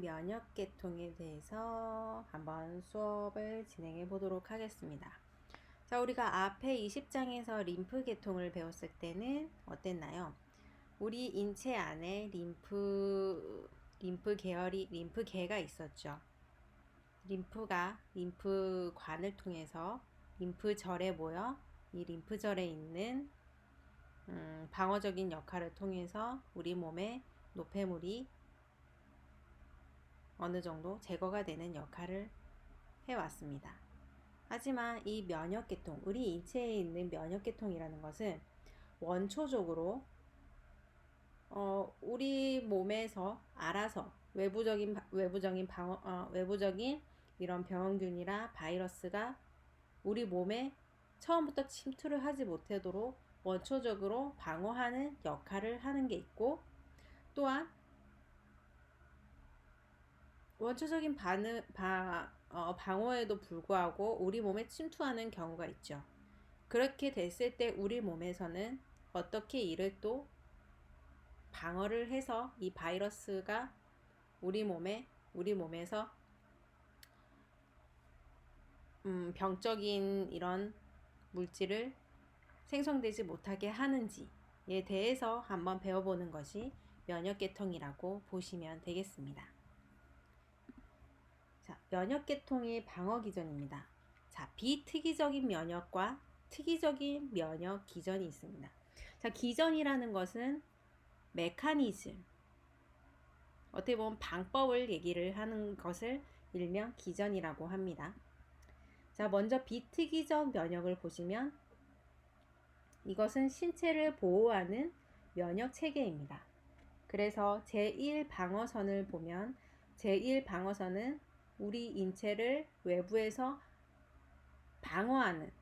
면역계통에 대해서 한번 수업을 진행해 보도록 하겠습니다. 자, 우리가 앞에 20장에서 림프계통을 배웠을 때는 어땠나요? 우리 인체 안에 림프계가 있었죠. 림프관을 통해서 림프절에 모여 이 림프절에 있는 방어적인 역할을 통해서 우리 몸에 노폐물이 어느 정도 제거가 되는 역할을 해왔습니다. 하지만 이 면역계통, 우리 인체에 있는 면역계통이라는 것은 원초적으로 우리 몸에서 알아서 외부적인 이런 병원균이나 바이러스가 우리 몸에 처음부터 침투를 하지 못하도록 원초적으로 방어하는 역할을 하는 게 있고, 또한 원초적인 방어에도 불구하고 우리 몸에 침투하는 경우가 있죠. 그렇게 됐을 때 우리 몸에서는 어떻게 이를 또 방어를 해서 이 바이러스가 우리 몸에서 병적인 이런 물질을 생성되지 못하게 하는지에 대해서 한번 배워보는 것이 면역계통이라고 보시면 되겠습니다. 자, 면역계통의 방어 기전입니다. 자, 비특이적인 면역과 특이적인 면역 기전이 있습니다. 자, 기전이라는 것은 메커니즘, 어떻게 보면 방법을 얘기를 하는 것을 일명 기전이라고 합니다. 자, 먼저 비특이적 면역을 보시면 이것은 신체를 보호하는 면역 체계입니다. 그래서 제1방어선을 보면 제1방어선은 우리 인체를 외부에서 방어하는,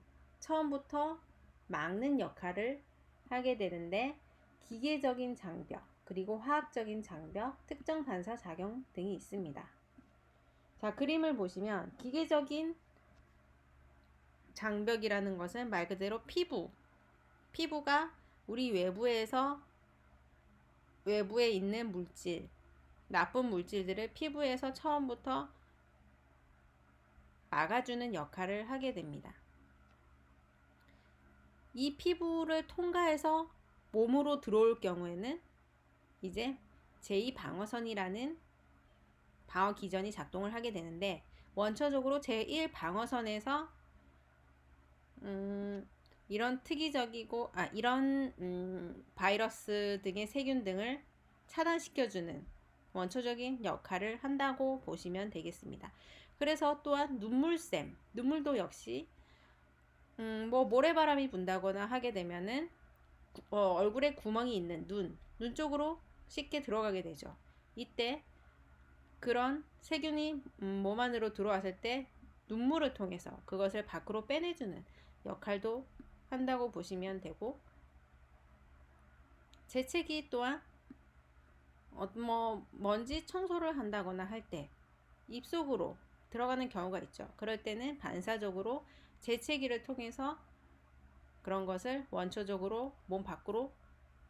처음부터 막는 역할을 하게 되는데, 기계적인 장벽, 그리고 화학적인 장벽, 특정 반사 작용 등이 있습니다. 자, 그림을 보시면 기계적인 장벽이라는 것은 말 그대로 피부가 우리 외부에 있는 물질, 나쁜 물질들을 피부에서 처음부터 막아주는 역할을 하게 됩니다. 이 피부를 통과해서 몸으로 들어올 경우에는 이제 제2방어선이라는 방어 기전이 작동을 하게 되는데, 원초적으로 제1방어선에서 이런 바이러스 등의 세균 등을 차단시켜주는 원초적인 역할을 한다고 보시면 되겠습니다. 그래서 또한 눈물도 역시 모래바람이 분다거나 하게 되면은 얼굴에 구멍이 있는 눈 쪽으로 쉽게 들어가게 되죠. 이때 그런 세균이 몸 안으로 들어왔을 때 눈물을 통해서 그것을 밖으로 빼내주는 역할도 한다고 보시면 되고, 재채기 또한 먼지 청소를 한다거나 할 때 입속으로 들어가는 경우가 있죠. 그럴 때는 반사적으로 재채기를 통해서 그런 것을 원초적으로 몸 밖으로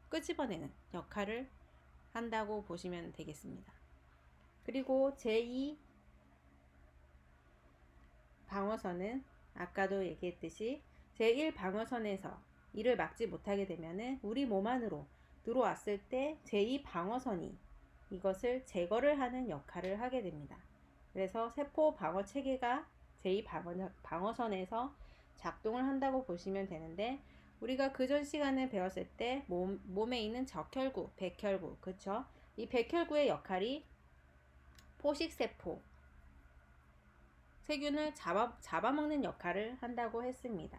끄집어내는 역할을 한다고 보시면 되겠습니다. 그리고 제2 방어선은 아까도 얘기했듯이 제1 방어선에서 이를 막지 못하게 되면은 우리 몸 안으로 들어왔을 때 제2 방어선이 이것을 제거를 하는 역할을 하게 됩니다. 그래서 세포 방어 체계가 제2 방어선에서 작동을 한다고 보시면 되는데, 우리가 그전 시간에 배웠을 때 몸에 있는 적혈구, 백혈구, 그쵸? 이 백혈구의 역할이 포식세포, 세균을 잡아먹는 역할을 한다고 했습니다.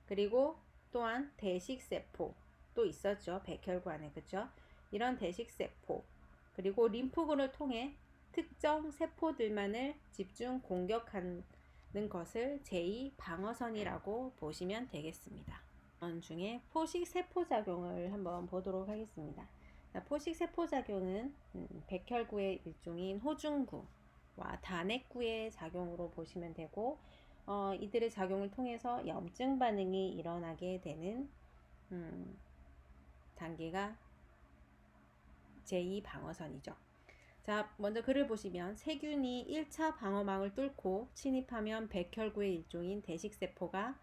그리고 또한 대식세포도 있었죠. 백혈구 안에, 그쵸? 이런 대식세포, 그리고 림프군을 통해 특정 세포들만을 집중 공격하는 것을 제2방어선이라고 보시면 되겠습니다. 중에 포식세포작용을 한번 보도록 하겠습니다. 포식세포작용은 백혈구의 일종인 호중구와 단핵구의 작용으로 보시면 되고, 이들의 작용을 통해서 염증 반응이 일어나게 되는 단계가 제2방어선이죠. 자, 먼저 글을 보시면 세균이 1차 방어망을 뚫고 침입하면 백혈구의 일종인 대식세포가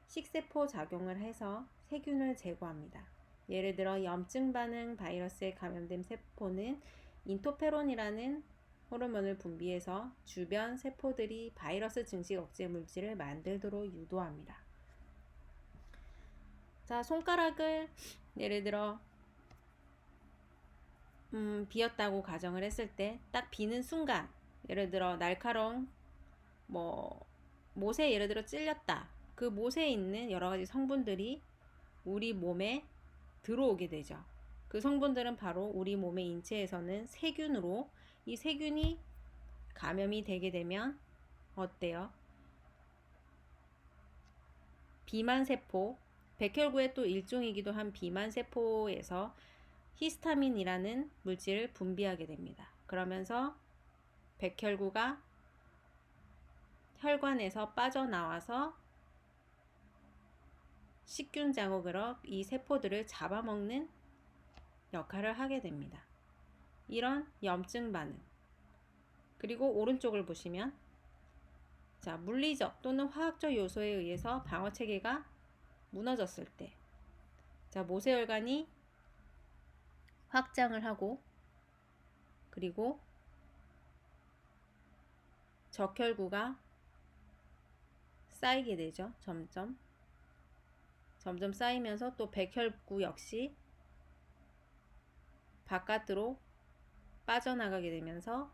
식세포 작용을 해서 세균을 제거합니다. 예를 들어 염증 반응 바이러스에 감염된 세포는 인터페론이라는 호르몬을 분비해서 주변 세포들이 바이러스 증식 억제 물질을 만들도록 유도합니다. 자, 손가락을 예를 들어 비었다고 가정을 했을 때 딱 비는 순간, 예를 들어 날카로운 못에 예를 들어 찔렸다. 그 못에 있는 여러 가지 성분들이 우리 몸에 들어오게 되죠. 그 성분들은 바로 우리 몸의 인체에서는 세균으로, 이 세균이 감염이 되게 되면 어때요? 비만세포, 백혈구의 또 일종이기도 한 비만세포에서 히스타민이라는 물질을 분비하게 됩니다. 그러면서 백혈구가 혈관에서 빠져나와서 식균 자국으로 이 세포들을 잡아먹는 역할을 하게 됩니다. 이런 염증 반응. 그리고 오른쪽을 보시면, 자, 물리적 또는 화학적 요소에 의해서 방어 체계가 무너졌을 때, 자, 모세혈관이 확장을 하고, 그리고 적혈구가 쌓이게 되죠. 점점 쌓이면서 또 백혈구 역시 바깥으로 빠져나가게 되면서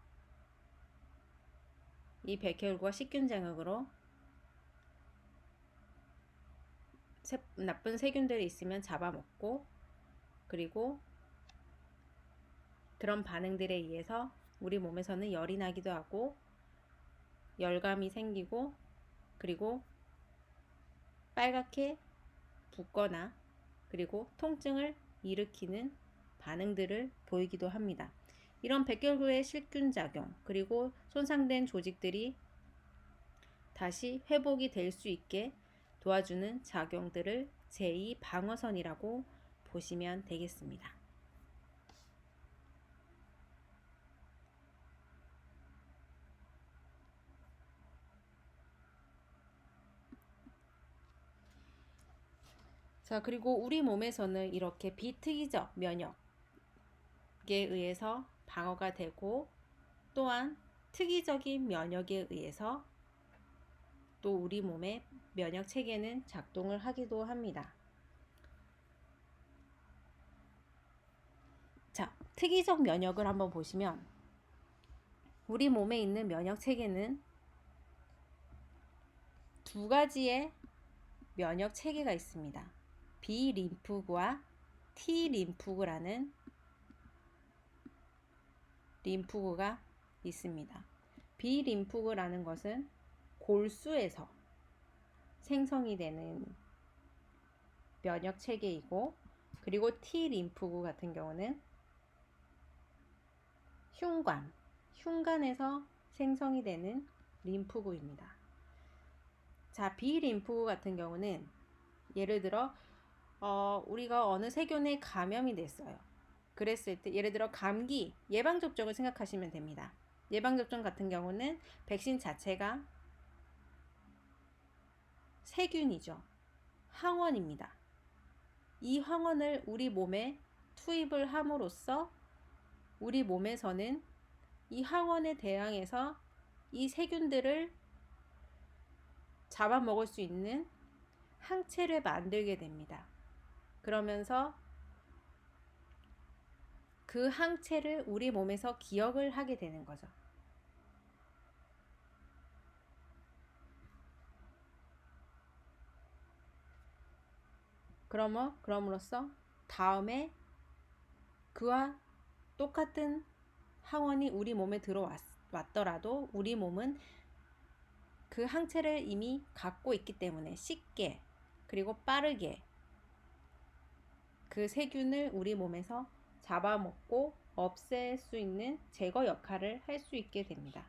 이 백혈구가 식균 장벽으로 나쁜 세균들이 있으면 잡아먹고, 그리고 그런 반응들에 의해서 우리 몸에서는 열이 나기도 하고 열감이 생기고, 그리고 빨갛게 붓거나 그리고 통증을 일으키는 반응들을 보이기도 합니다. 이런 백혈구의 실균작용, 그리고 손상된 조직들이 다시 회복이 될 수 있게 도와주는 작용들을 제2방어선이라고 보시면 되겠습니다. 자, 그리고 우리 몸에서는 이렇게 비특이적 면역에 의해서 방어가 되고, 또한 특이적인 면역에 의해서 또 우리 몸의 면역 체계는 작동을 하기도 합니다. 자, 특이적 면역을 한번 보시면, 우리 몸에 있는 면역 체계는 두 가지의 면역 체계가 있습니다. B 림프구와 T 림프구라는 림프구가 있습니다. B 림프구라는 것은 골수에서 생성이 되는 면역 체계이고, 그리고 T 림프구 같은 경우는 흉관에서 생성이 되는 림프구입니다. 자, B 림프구 같은 경우는 예를 들어 우리가 어느 세균에 감염이 됐어요. 그랬을 때 예를 들어 감기 예방접종을 생각하시면 됩니다. 예방접종 같은 경우는 백신 자체가 세균이죠. 항원입니다. 이 항원을 우리 몸에 투입을 함으로써 우리 몸에서는 이 항원에 대항해서 이 세균들을 잡아먹을 수 있는 항체를 만들게 됩니다. 그러면서 그 항체를 우리 몸에서 기억을 하게 되는 거죠. 그럼으로써 다음에 그와 똑같은 항원이 우리 몸에 들어왔더라도 우리 몸은 그 항체를 이미 갖고 있기 때문에 쉽게 그리고 빠르게 그 세균을 우리 몸에서 잡아먹고 없앨 수 있는 제거 역할을 할 수 있게 됩니다.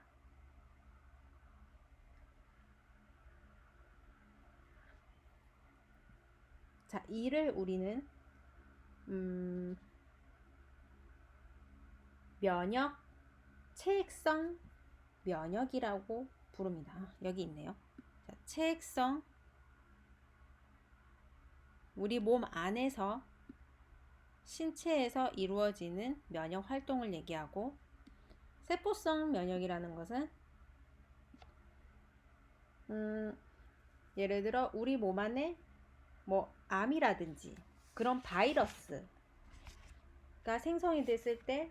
자, 이를 우리는 면역 체액성 면역이라고 부릅니다. 여기 있네요. 자, 체액성, 우리 몸 안에서 신체에서 이루어지는 면역 활동을 얘기하고, 세포성 면역이라는 것은 예를 들어 우리 몸 안에 뭐 암이라든지 그런 바이러스가 생성이 됐을 때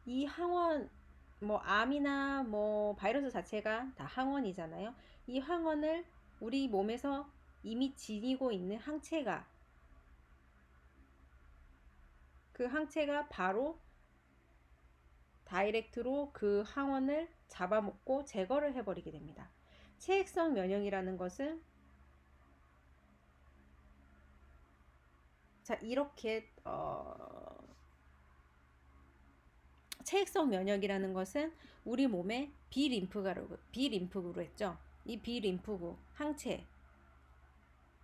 이 항원, 뭐 암이나 뭐 바이러스 자체가 다 항원이잖아요. 이 항원을 우리 몸에서 이미 지니고 있는 항체가, 그 항체가 바로 다이렉트로 그 항원을 잡아먹고 제거를 해버리게 됩니다. 체액성 면역이라는 것은, 자, 이렇게 체액성 면역이라는 것은 우리 몸에 비림프구로 했죠. 이 비림프구 항체,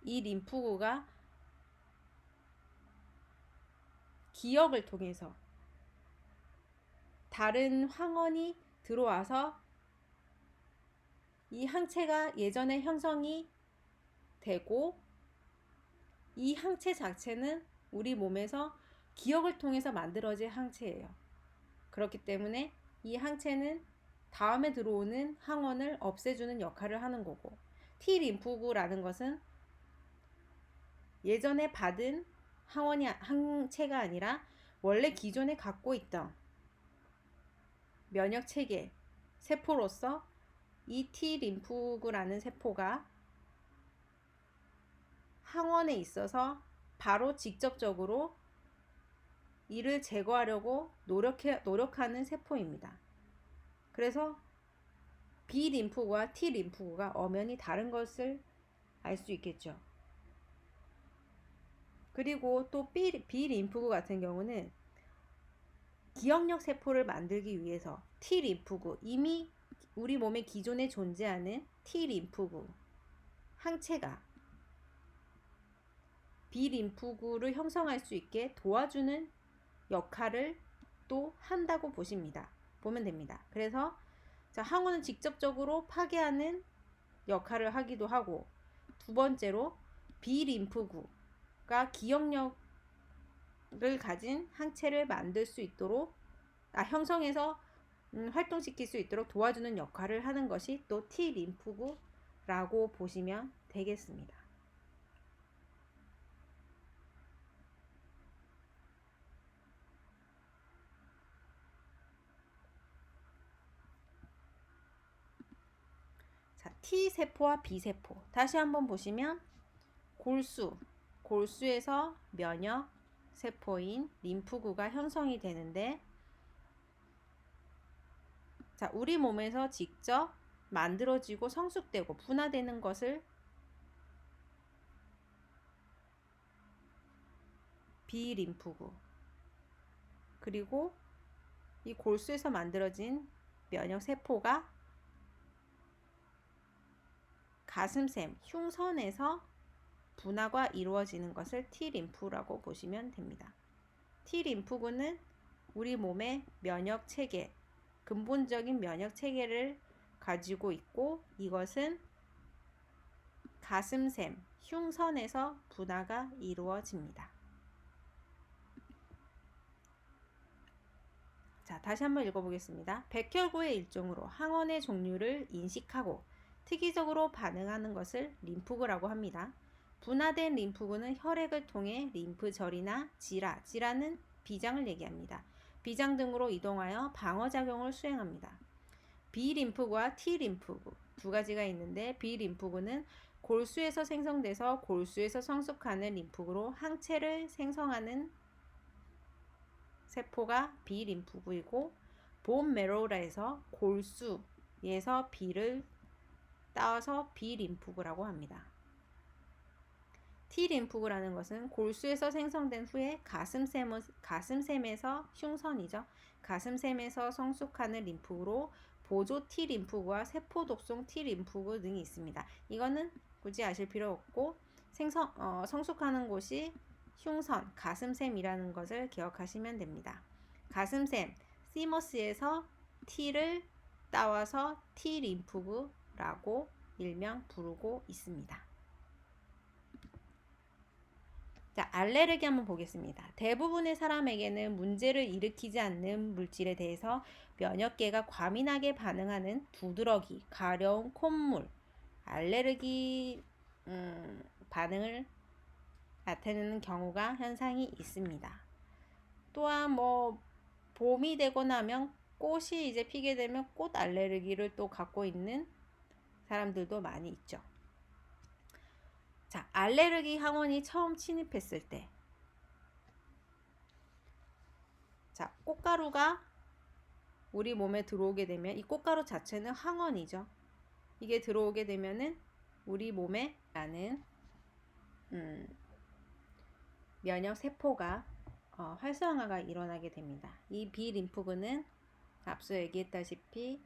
이 림프구가 기역을 통해서 다른 항원이 들어와서 이 항체가 예전에 형성이 되고, 이 항체 자체는 우리 몸에서 기역을 통해서 만들어진 항체예요. 그렇기 때문에 이 항체는 다음에 들어오는 항원을 없애주는 역할을 하는 거고, T림프구라는 것은 예전에 받은 항체가 아니라 원래 기존에 갖고 있던 면역 체계 세포로서 이 T림프구라는 세포가 항원에 있어서 바로 직접적으로 이를 제거하려고 노력하는 세포입니다. 그래서 B림프구와 T림프구가 엄연히 다른 것을 알 수 있겠죠. 그리고 또 B림프구 같은 경우는 기억력 세포를 만들기 위해서 T림프구, 이미 우리 몸에 기존에 존재하는 T림프구 항체가 B림프구를 형성할 수 있게 도와주는 역할을 또 한다고 보면 됩니다. 그래서 자, 항원은 직접적으로 파괴하는 역할을 하기도 하고, 두 번째로 B림프구가 기억력을 가진 항체를 만들 수 있도록, 형성해서 활동시킬 수 있도록 도와주는 역할을 하는 것이 또 T림프구라고 보시면 되겠습니다. 자, T세포와 B세포 다시 한번 보시면, 골수에서 면역 세포인 림프구가 형성이 되는데, 자, 우리 몸에서 직접 만들어지고 성숙되고 분화되는 것을 B림프구, 그리고 이 골수에서 만들어진 면역 세포가 가슴샘, 흉선에서 분화가 이루어지는 것을 T림프라고 보시면 됩니다. T림프구는 우리 몸의 면역 체계, 근본적인 면역 체계를 가지고 있고, 이것은 가슴샘, 흉선에서 분화가 이루어집니다. 자, 다시 한번 읽어보겠습니다. 백혈구의 일종으로 항원의 종류를 인식하고 특이적으로 반응하는 것을 림프구라고 합니다. 분화된 림프구는 혈액을 통해 림프절이나 지라는 비장을 얘기합니다. 비장 등으로 이동하여 방어작용을 수행합니다. B림프구와 T림프구 두 가지가 있는데, B림프구는 골수에서 생성돼서 골수에서 성숙하는 림프구로 항체를 생성하는 세포가 B림프구이고, 본메로라에서 골수에서 B를 따와서 B림프구라고 합니다. T림프구라는 것은 골수에서 생성된 후에 가슴샘에서 흉선이죠. 가슴샘에서 성숙하는 림프구로 보조 T림프구와 세포 독성 T림프구 등이 있습니다. 이거는 굳이 아실 필요 없고, 성숙하는 곳이 흉선, 가슴샘이라는 것을 기억하시면 됩니다. 가슴샘 시머스에서 T를 따와서 T 림프구라고 일명 부르고 있습니다. 자, 알레르기 한번 보겠습니다. 대부분의 사람에게는 문제를 일으키지 않는 물질에 대해서 면역계가 과민하게 반응하는 두드러기, 가려움, 콧물, 알레르기 반응을 나타내는 경우가 현상이 있습니다. 또한 봄이 되고 나면 꽃이 이제 피게 되면 꽃 알레르기를 또 갖고 있는 사람들도 많이 있죠. 자, 알레르기 항원이 처음 침입했을 때, 자, 꽃가루가 우리 몸에 들어오게 되면 이 꽃가루 자체는 항원이죠. 이게 들어오게 되면은 우리 몸에 나는 면역 세포가 활성화가 일어나게 됩니다. 이 비림프구는 앞서 얘기했다시피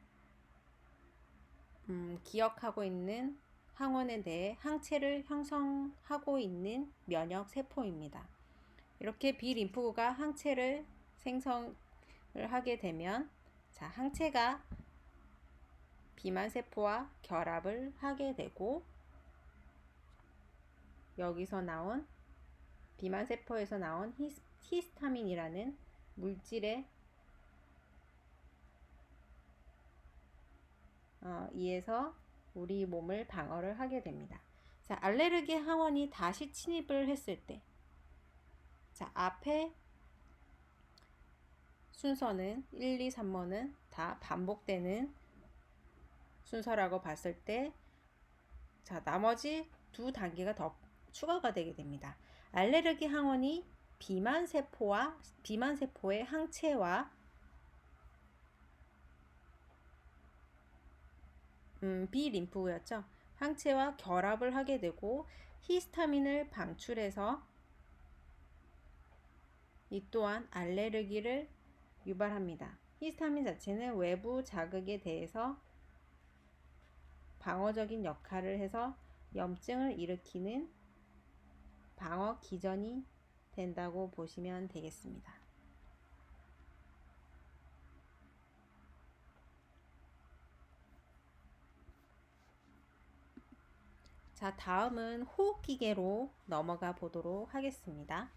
기억하고 있는 항원에 대해 항체를 형성하고 있는 면역 세포입니다. 이렇게 비림프구가 항체를 생성을 하게 되면 자, 항체가 비만 세포와 결합을 하게 되고 여기서 나온 비만 세포에서 나온 히스타민이라는 물질에 의해서 우리 몸을 방어를 하게 됩니다. 자, 알레르기 항원이 다시 침입을 했을 때, 자, 앞에 순서는 1, 2, 3번은 다 반복되는 순서라고 봤을 때, 자, 나머지 두 단계가 더 추가가 되게 됩니다. 알레르기 항원이 비만 세포의 항체와 비림프구였죠. 항체와 결합을 하게 되고 히스타민을 방출해서 이 또한 알레르기를 유발합니다. 히스타민 자체는 외부 자극에 대해서 방어적인 역할을 해서 염증을 일으키는 방어 기전이 된다고 보시면 되겠습니다. 자, 다음은 호흡기계로 넘어가 보도록 하겠습니다.